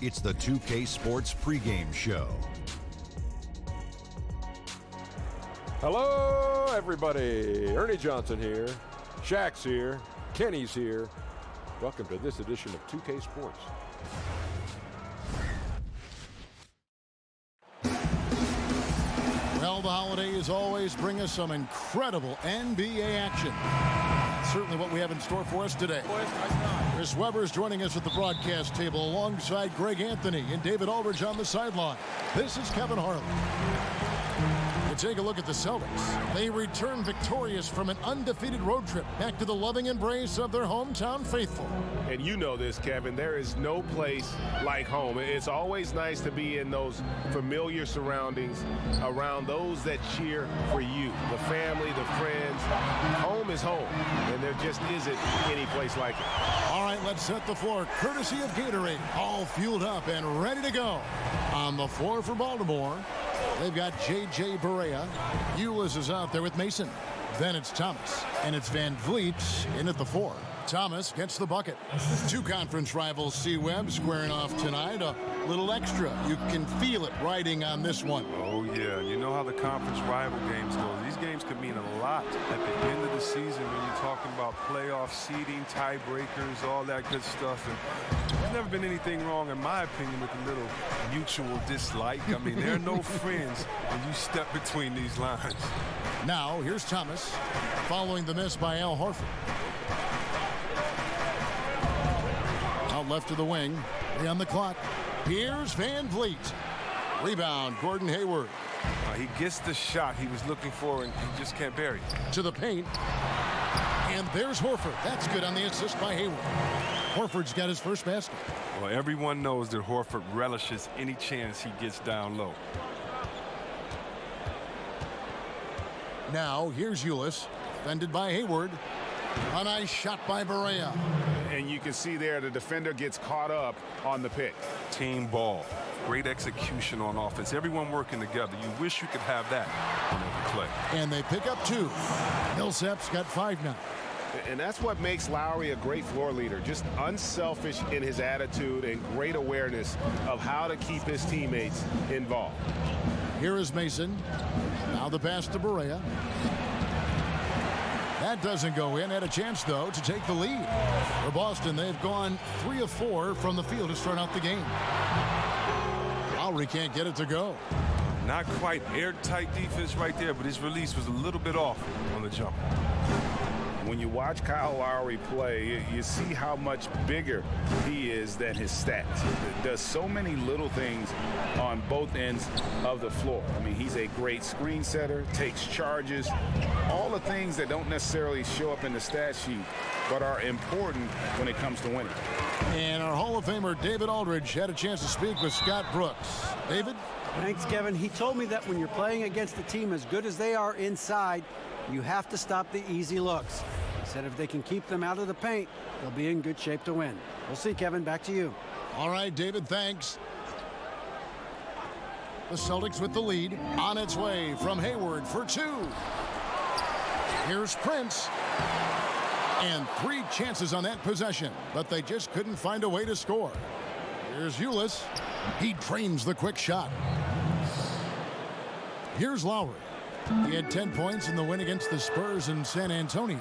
It's the 2K Sports pregame show. Hello, everybody. Ernie Johnson here. Shaq's here. Kenny's here. Welcome to this edition of 2K Sports. Well, the holidays always bring us some incredible NBA action. Certainly what we have in store for us today. Chris Webber's joining us at the broadcast table alongside Greg Anthony and David Aldridge on the sideline. This is Kevin Harlan. We take a look at the Celtics. They return victorious from an undefeated road trip back to the loving embrace of their hometown faithful. And you know this, Kevin, there is no place like home. It's always nice to be in those familiar surroundings around those that cheer for you, the family, the friends. Home is home, and there just isn't any place like it. All right, let's set the floor. Courtesy of Gatorade, all fueled up and ready to go. On the floor for Baltimore, they've got J.J. Barea. Ulis is out there with Mason. Then it's Thomas, and it's Van Vliet in at the 4. Thomas gets the bucket. Two conference rivals, C-Web, squaring off tonight. A little extra. You can feel it riding on this one. Oh, yeah. You know how the conference rival games go. These games could mean a lot at the end of the season when you're talking about playoff seeding, tiebreakers, all that good stuff. And there's never been anything wrong, in my opinion, with a little mutual dislike. I mean, there are no friends when you step between these lines. Now, here's Thomas, following the miss by Al Horford. Out left to the wing, 3 on the clock. Here's Van Vliet. Rebound, Gordon Hayward. He gets the shot he was looking for, and he just can't bury it. To the paint. And there's Horford. That's good on the assist by Hayward. Horford's got his first basket. Well, everyone knows that Horford relishes any chance he gets down low. Now, here's Ulis, defended by Hayward. A nice shot by Barea. And you can see there the defender gets caught up on the pick. Team ball. Great execution on offense. Everyone working together. You wish you could have that on every play. And they pick up 2. Millsap's got 5 now. And that's what makes Lowry a great floor leader. Just unselfish in his attitude and great awareness of how to keep his teammates involved. Here is Mason. Now the pass to Barea. That doesn't go in. Had a chance, though, to take the lead. For Boston, they've gone 3 of 4 from the field to start out the game. Lowry can't get it to go. Not quite airtight defense right there, but his release was a little bit off on the jump. When you watch Kyle Lowry play, you see how much bigger he is than his stats. He does so many little things on both ends of the floor. I mean, he's a great screen setter, takes charges, all the things that don't necessarily show up in the stat sheet, but are important when it comes to winning. And our Hall of Famer David Aldridge had a chance to speak with Scott Brooks. David? Thanks, Kevin. He told me that when you're playing against a team as good as they are inside, you have to stop the easy looks. He said if they can keep them out of the paint, they'll be in good shape to win. We'll see, Kevin. Back to you. All right, David, thanks. The Celtics with the lead. On its way from Hayward for 2. Here's Prince. And 3 chances on that possession, but they just couldn't find a way to score. Here's Ulis. He drains the quick shot. Here's Lowry. He had 10 points in the win against the Spurs in San Antonio.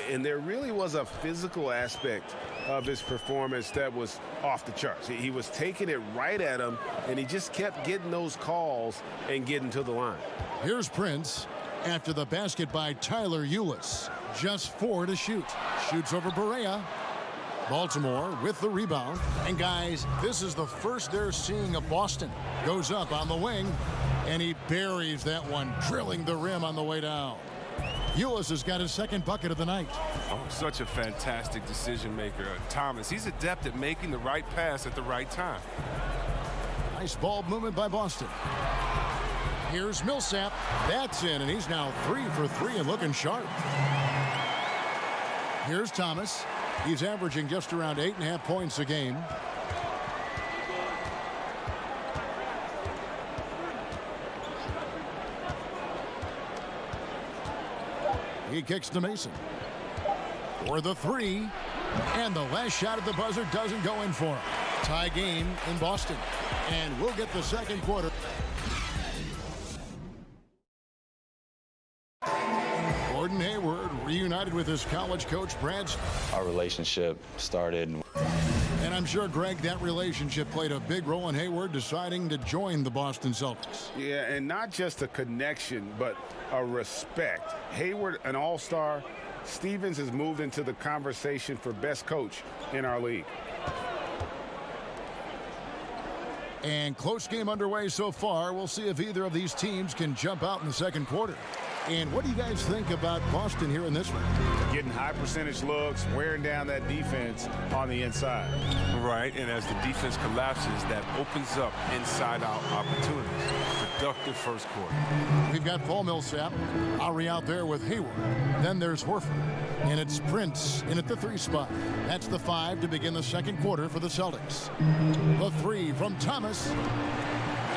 And there really was a physical aspect of his performance that was off the charts. He was taking it right at him, and he just kept getting those calls and getting to the line. Here's Prince after the basket by Tyler Ulis. Just 4 to shoot. Shoots over Barea. Baltimore with the rebound. And guys, this is the first they're seeing of Boston. Goes up on the wing, and he buries that one, drilling the rim on the way down. Ulis has got his second bucket of the night. Oh, such a fantastic decision maker. Thomas, he's adept at making the right pass at the right time. Nice ball movement by Boston. Here's Millsap. That's in, and he's now 3 for 3 and looking sharp. Here's Thomas. He's averaging just around 8.5 points a game. He kicks to Mason for the 3, and the last shot at the buzzer doesn't go in for him. Tie game in Boston. And we'll get the second quarter. Gordon Hayward reunited with his college coach, Brad. Our relationship started. And I'm sure, Greg, that relationship played a big role in Hayward deciding to join the Boston Celtics. Yeah, and not just a connection, but a respect. Hayward, an all-star. Stevens has moved into the conversation for best coach in our league. And close game underway so far. We'll see if either of these teams can jump out in the second quarter. And what do you guys think about Boston here in this one? Getting high percentage looks, wearing down that defense on the inside. Right, and as the defense collapses, that opens up inside-out opportunities. Productive first quarter. We've got Paul Millsap, Lowry out there with Hayward. Then there's Horford. And it's Prince in at the 3 spot. That's the 5 to begin the second quarter for the Celtics. The 3 from Thomas.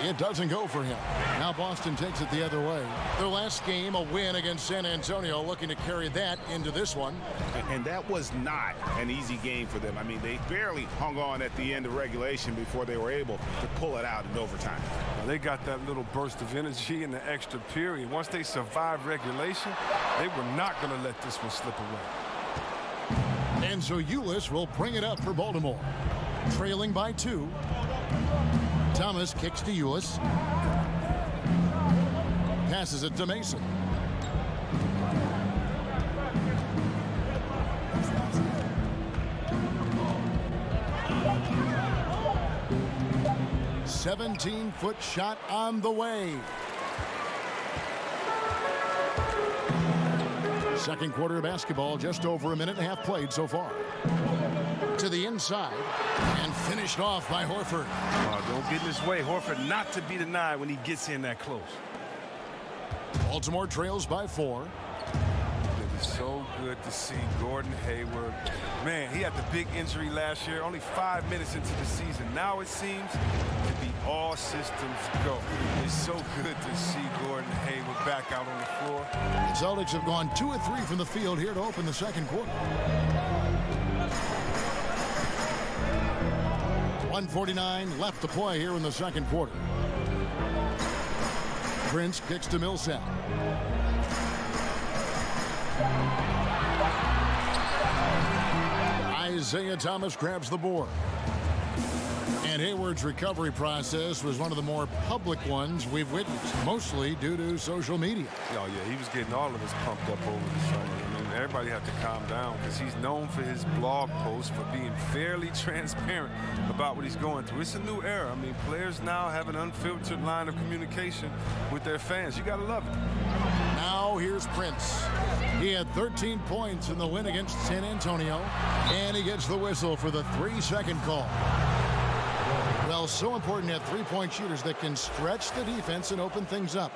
It doesn't go for him. Now Boston takes it the other way. Their last game, a win against San Antonio, looking to carry that into this one. And that was not an easy game for them. I mean, they barely hung on at the end of regulation before they were able to pull it out in overtime. Well, they got that little burst of energy in the extra period. Once they survived regulation, they were not going to let this one slip away. And so Ulis will bring it up for Baltimore. Trailing by 2. Thomas kicks to Ulis. Passes it to Mason. "17-foot shot on the way." Second quarter of basketball, just over a minute and a half played so far. To the inside and finished off by Horford. Don't get in his way. Horford not to be denied when he gets in that close. Baltimore trails by 4. It is so good to see Gordon Hayward. Man, he had the big injury last year, only 5 minutes into the season. Now it seems to be all systems go. It's so good to see Gordon Hayward back out on the floor. The Celtics have gone 2 of 3 from the field here to open the second quarter. 1:49 left to play here in the second quarter. Prince kicks to Millsap. Isaiah Thomas grabs the board. And Hayward's recovery process was one of the more public ones we've witnessed, mostly due to social media. Oh, yeah, he was getting all of us pumped up over the summer. I mean, everybody had to calm down because he's known for his blog posts for being fairly transparent about what he's going through. It's a new era. I mean, players now have an unfiltered line of communication with their fans. You got to love it. Now here's Prince. He had 13 points in the win against San Antonio, and he gets the whistle for the 3-second call. Well, so important to have three-point shooters that can stretch the defense and open things up.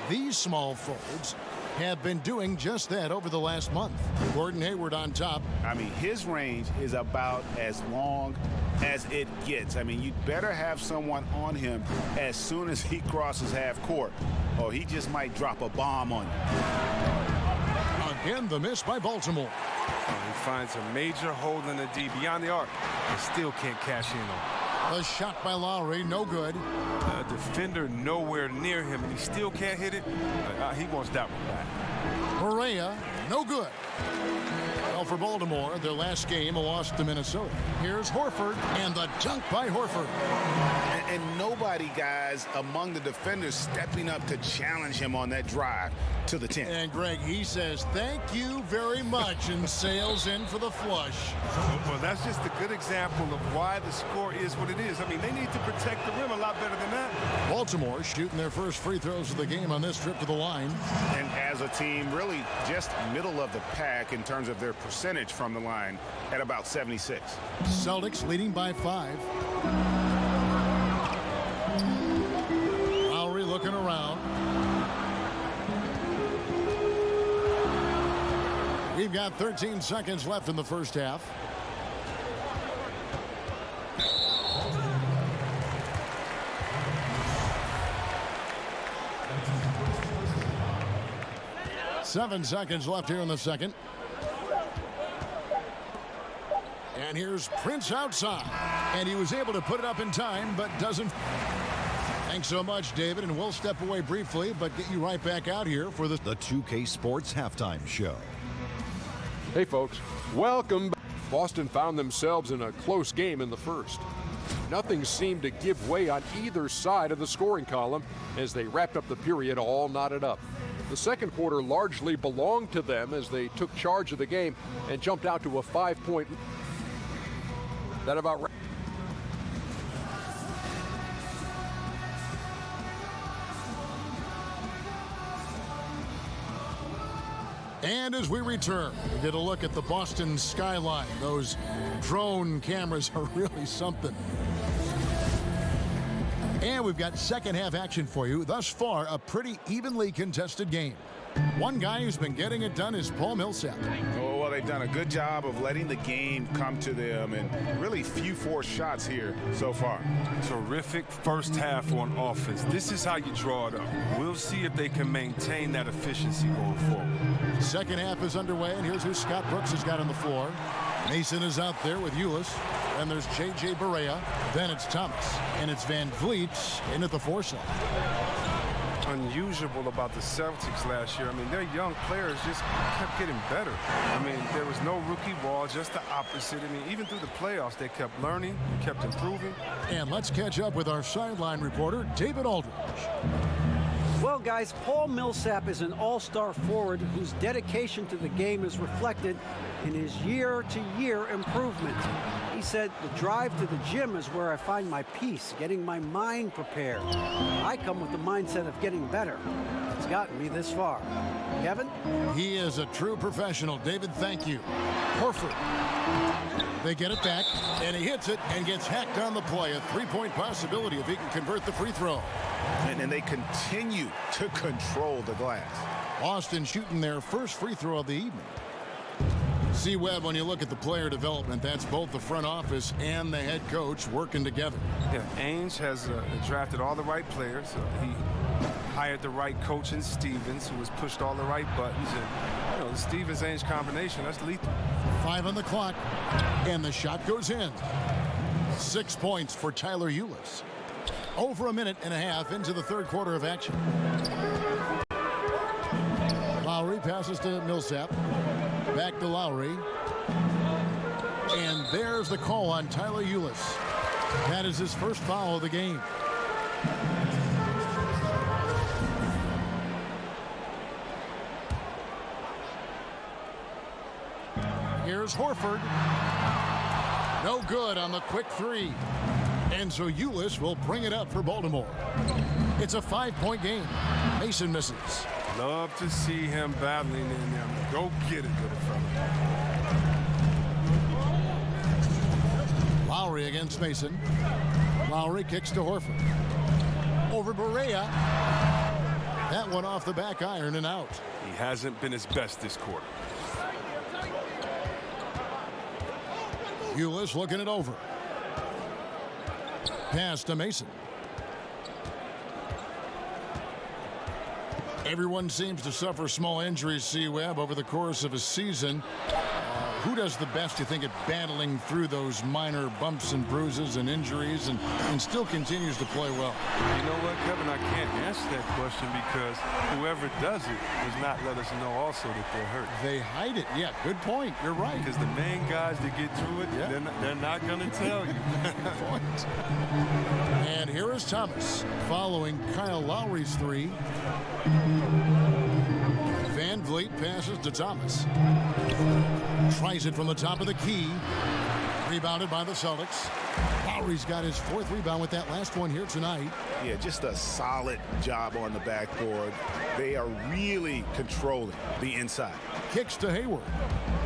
These small forwards have been doing just that over the last month. Gordon Hayward on top. I mean, his range is about as long as it gets. I mean, you'd better have someone on him as soon as he crosses half court, or he just might drop a bomb on you. Again, the miss by Baltimore. He finds a major hole in the D beyond the arc and still can't cash in on it. The shot by Lowry, no good. Defender nowhere near him, and he still can't hit it. He wants that one back. Correa, no good. Well, for Baltimore, their last game, a loss to Minnesota. Here's Horford, and the dunk by Horford. And nobody, guys, among the defenders stepping up to challenge him on that drive to the 10. And Greg, he says, thank you very much, and sails in for the flush. Well, that's just a good example of why the score is what it is. I mean, they need to protect the rim a lot better than that. Baltimore shooting their first free throws of the game on this trip to the line. And as a team, really just middle of the pack in terms of their percentage from the line at about 76. Celtics leading by 5. Lowry looking around. We've got 13 seconds left in the first half. Seven seconds left here in the second. And here's Prince outside. And he was able to put it up in time, but doesn't. Thanks so much, David, and we'll step away briefly, but get you right back out here for the 2K Sports Halftime Show. Hey, folks, welcome back. Boston found themselves in a close game in the first. Nothing seemed to give way on either side of the scoring column as they wrapped up the period all knotted up. The second quarter largely belonged to them as they took charge of the game and jumped out to a 5-point. That about. And as we return, we get a look at the Boston skyline. Those drone cameras are really something. And we've got second half action for you. Thus far, a pretty evenly contested game. One guy who's been getting it done is Paul Millsap. Oh, well, they've done a good job of letting the game come to them, and really few forced shots here so far. Terrific first half on offense. This is how you draw it up. We'll see if they can maintain that efficiency going forward. Second half is underway, and here's who Scott Brooks has got on the floor. Mason is out there with Ulis. Then there's J.J. Barea. Then it's Thomas. And it's Van Vliet in at the 4 slot. Unusual about the Celtics last year. I mean, their young players just kept getting better. I mean, there was no rookie wall, just the opposite. I mean, even through the playoffs, they kept learning, kept improving. And let's catch up with our sideline reporter, David Aldridge. Well, guys, Paul Millsap is an all-star forward whose dedication to the game is reflected in his year-to-year improvement. He said, the drive to the gym is where I find my peace, getting my mind prepared. I come with the mindset of getting better. It's gotten me this far. Kevin? He is a true professional. David, thank you. Horford. They get it back, and he hits it and gets hacked on the play. A 3-point possibility if he can convert the free throw. And they continue to control the glass. Boston shooting their first free throw of the evening. See, Webb, when you look at the player development, that's both the front office and the head coach working together. Yeah, Ainge has drafted all the right players. He hired the right coach in Stevens, who has pushed all the right buttons. And, the Stevens-Ainge combination, that's lethal. 5 on the clock, and the shot goes in. 6 points for Tyler Ulis. Over a minute and a half into the third quarter of action. Lowry passes to Millsap. Back to Lowry. And there's the call on Tyler Ulis. That is his first foul of the game. Here's Horford. No good on the quick 3. And so Ulis will bring it up for Baltimore. It's a 5-point game. Mason misses. Love to see him battling in there. Go get it, little fella. Lowry against Mason. Lowry kicks to Horford. Over Barea. That one off the back iron and out. He hasn't been his best this quarter. Ulis looking it over. Pass to Mason. Everyone seems to suffer small injuries, C-Webb, over the course of a season. Who does the best, you think, at battling through those minor bumps and bruises and injuries and still continues to play well? You know what, Kevin? I can't answer that question because whoever does it does not let us know also that they're hurt. They hide it. Yeah, good point. You're right. Because the main guys that get through it, they're not going to tell you. Good point. And here is Thomas following Kyle Lowry's 3. Van Vliet passes to Thomas. Tries it from the top of the key. Rebounded by the Celtics. Lowry's got his 4th rebound with that last one here tonight. Yeah, just a solid job on the backboard. They are really controlling the inside. Kicks to Hayward.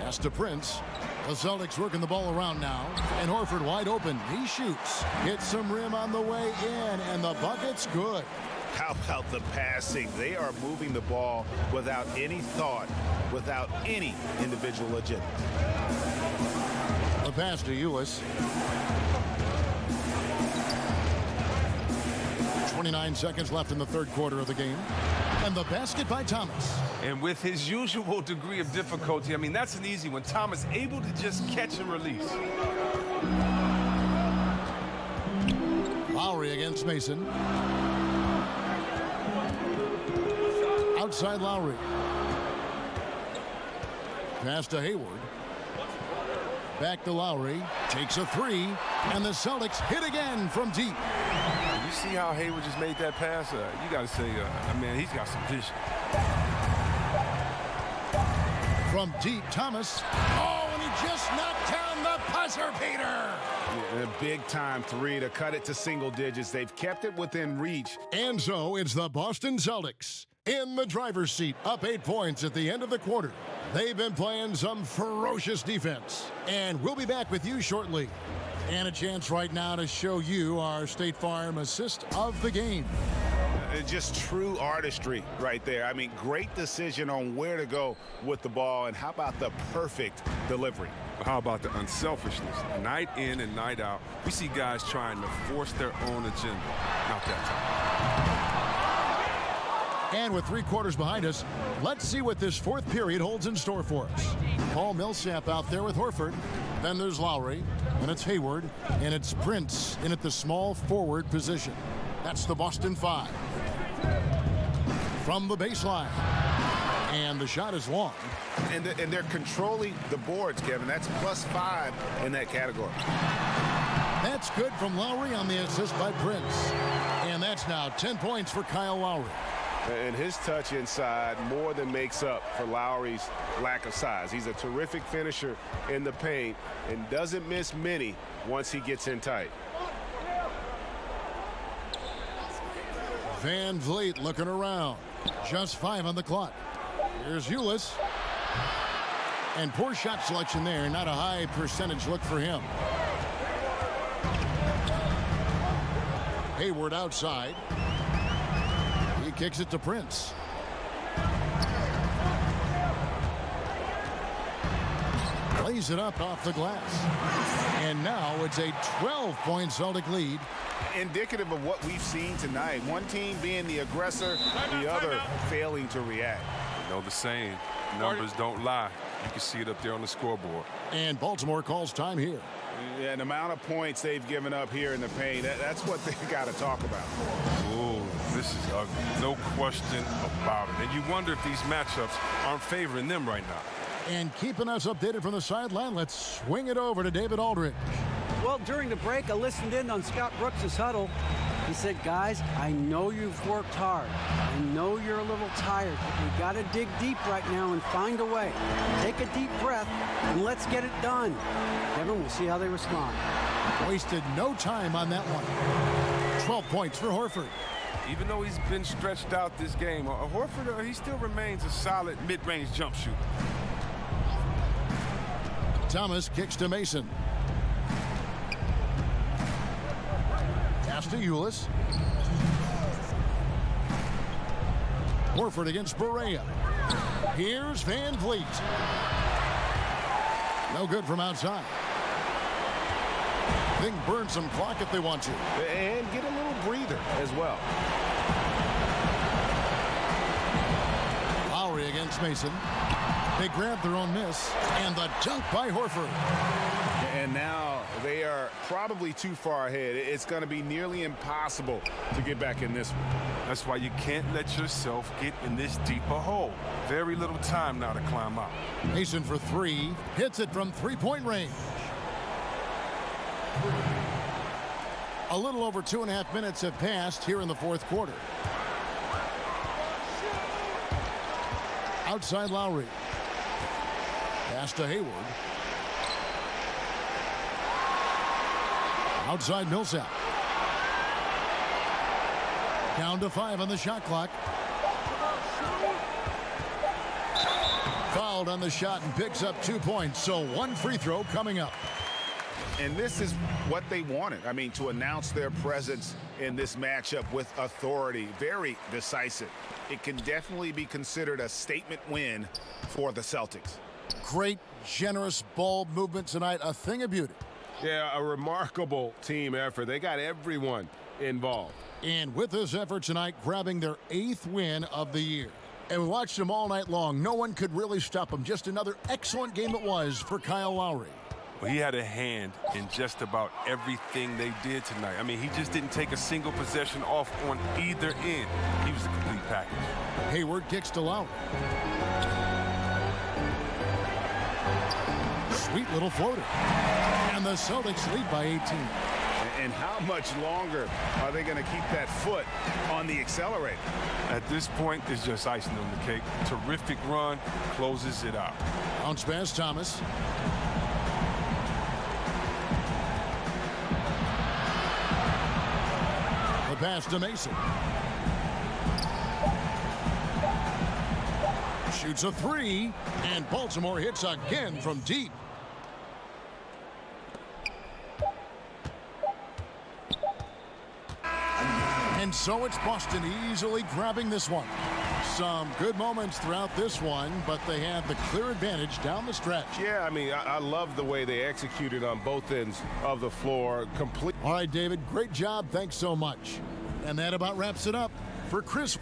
Pass to Prince. The Celtics working the ball around now. And Horford wide open. He shoots. Hits some rim on the way in. And the bucket's good. How about the passing? They are moving the ball without any thought, without any individual agenda. The pass to Ulis. 29 seconds left in the third quarter of the game. And the basket by Thomas. And with his usual degree of difficulty, I mean, that's an easy one. Thomas able to just catch and release. Lowry against Mason. Outside Lowry. Pass to Hayward. Back to Lowry. Takes a three. And the Celtics hit again from deep. You see how Hayward just made that pass? You got to say, man, he's got some vision. From deep, Thomas. Oh, and he just knocked down the buzzer beater. Yeah, a big-time three to cut it to single digits. They've kept it within reach. And so it's the Boston Celtics in the driver's seat, up 8 points at the end of the quarter. They've been playing some ferocious defense. And we'll be back with you shortly. And a chance right now to show you our State Farm assist of the game. Just true artistry right there. I mean, great decision on where to go with the ball. And how about the perfect delivery? How about the unselfishness? Night in and night out, we see guys trying to force their own agenda. Not that time. And with 3 quarters behind us, let's see what this fourth period holds in store for us. Paul Millsap out there with Horford. Then there's Lowry, and it's Hayward, and it's Prince in at the small forward position. That's the Boston 5. From the baseline. And the shot is long. And they're controlling the boards, Kevin. That's +5 in that category. That's good from Lowry on the assist by Prince. And that's now 10 points for Kyle Lowry. And his touch inside more than makes up for Lowry's lack of size. He's a terrific finisher in the paint and doesn't miss many once he gets in tight. Van Vliet looking around. Just 5 on the clock. Here's Ulis. And poor shot selection there. Not a high percentage look for him. Hayward outside. He kicks it to Prince. Lays it up off the glass. And now it's a 12-point Celtic lead. Indicative of what we've seen tonight. One team being the aggressor, the other failing to react. You know the saying, numbers don't lie. You can see it up there on the scoreboard. And Baltimore calls time here. Yeah, and the amount of points they've given up here in the paint, that's what they got to talk about. Oh, this is ugly. No question about it. And you wonder if these matchups aren't favoring them right now. And keeping us updated from the sideline, let's swing it over to David Aldridge. Well, during the break, I listened in on Scott Brooks' huddle. He said, guys, I know you've worked hard. I know you're a little tired, but we got to dig deep right now and find a way. Take a deep breath, and let's get it done. Kevin, we'll see how they respond. Wasted no time on that one. 12 points for Horford. Even though he's been stretched out this game, Horford, he still remains a solid mid-range jump shooter. Thomas kicks to Mason. Pass to Ulis. Horford against Barea. Here's Van Vliet. No good from outside. They can burn some clock if they want to. And get a little breather as well. Lowry against Mason. They grab their own miss. And the dunk by Horford. And now they are probably too far ahead. It's going to be nearly impossible to get back in this one. That's why you can't let yourself get in this deep a hole. Very little time now to climb out. Mason for 3. Hits it from 3-point range. A little over 2.5 minutes have passed here in the fourth quarter. Outside Lowry. Pass to Hayward. Outside Millsap. Down to 5 on the shot clock. Fouled on the shot and picks up 2 points. So 1 free throw coming up. And this is what they wanted. I mean, to announce their presence in this matchup with authority. Very decisive. It can definitely be considered a statement win for the Celtics. Great, generous ball movement tonight. A thing of beauty. Yeah, a remarkable team effort. They got everyone involved. And with this effort tonight, grabbing their 8th win of the year. And we watched them all night long. No one could really stop them. Just another excellent game it was for Kyle Lowry. Well, he had a hand in just about everything they did tonight. I mean, he just didn't take a single possession off on either end. He was a complete package. Hayward kicks to Lowry. Sweet little floater. And the Celtics lead by 18. And how much longer are they going to keep that foot on the accelerator? At this point, it's just icing on the cake. Terrific run, closes it out. Bounce pass, Thomas. The pass to Mason. Shoots a three, and Baltimore hits again from deep. And so it's Boston easily grabbing this one. Some good moments throughout this one, but they had the clear advantage down the stretch. Yeah, I mean, I love the way they executed on both ends of the floor. All right, David, great job. Thanks so much. And that about wraps it up for Chris.